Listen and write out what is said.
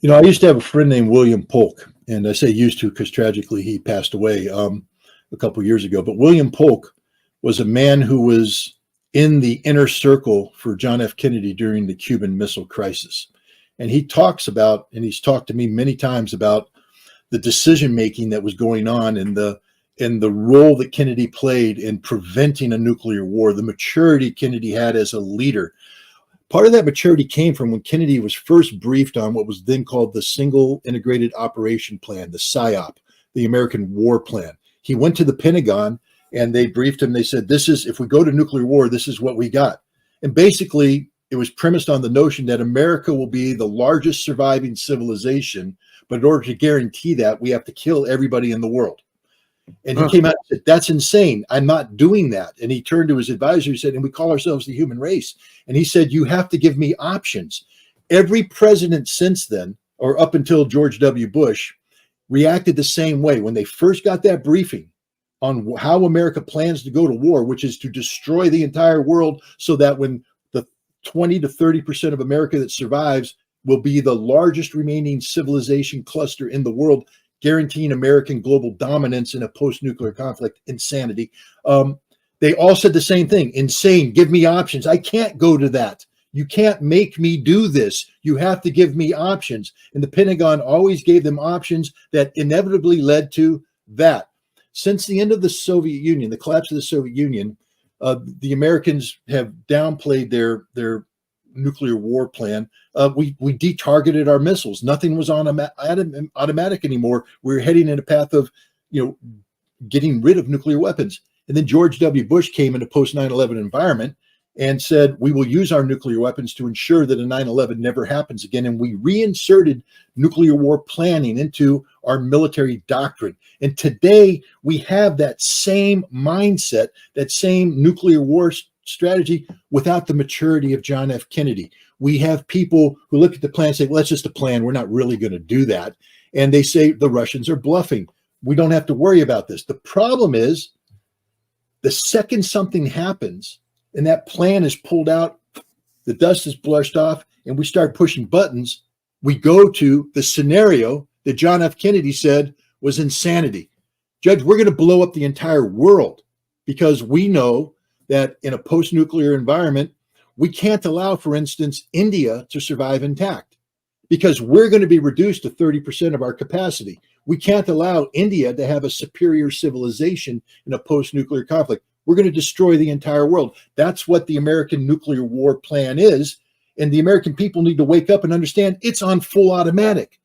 I used to have a friend named William Polk, and I say used to because tragically he passed away a couple years ago. But William Polk was a man who was in the inner circle for John F. Kennedy during the Cuban Missile Crisis. And he talks about, and he's talked to me many times about the decision making that was going on and the role that Kennedy played in preventing a nuclear war, the maturity Kennedy had as a leader. Part of that maturity came from when Kennedy was first briefed on what was then called the Single Integrated Operation Plan, the PSYOP, the American War Plan. He went to the Pentagon and they briefed him. They said, this is, if we go to nuclear war, this is what we got. And basically, it was premised on the notion that America will be the largest surviving civilization, but in order to guarantee that, we have to kill everybody in the world. And he came out and said, that's insane. I'm not doing that. And he turned to his advisor, he said, and we call ourselves the human race. And he said, you have to give me options. Every president since then, or up until George W. Bush, reacted the same way. When they first got that briefing on how America plans to go to war, which is to destroy the entire world so that when the 20 to 30% of America that survives will be the largest remaining civilization cluster in the world, guaranteeing American global dominance in a post-nuclear conflict, insanity. They all said the same thing, insane, give me options. I can't go to that. You can't make me do this. You have to give me options. And the Pentagon always gave them options that inevitably led to that. Since the end of the Soviet Union, the collapse of the Soviet Union, the Americans have downplayed their nuclear war plan. We detargeted our missiles. Nothing was on automatic anymore. We were heading in a path of, getting rid of nuclear weapons. And then George W. Bush came into post 9/11 environment and said, we will use our nuclear weapons to ensure that a 9/11 never happens again. And we reinserted nuclear war planning into our military doctrine. And today we have that same mindset, that same nuclear war strategy without the maturity of John F. Kennedy. We have people who look at the plan and say, well, that's just a plan. We're not really going to do that. And they say the Russians are bluffing. We don't have to worry about this. The problem is the second something happens and that plan is pulled out, the dust is blushed off, and we start pushing buttons, we go to the scenario that John F. Kennedy said was insanity. Judge, we're going to blow up the entire world because we know that in a post-nuclear environment, we can't allow, for instance, India to survive intact because we're going to be reduced to 30% of our capacity. We can't allow India to have a superior civilization in a post-nuclear conflict. We're going to destroy the entire world. That's what the American nuclear war plan is. And the American people need to wake up and understand it's on full automatic.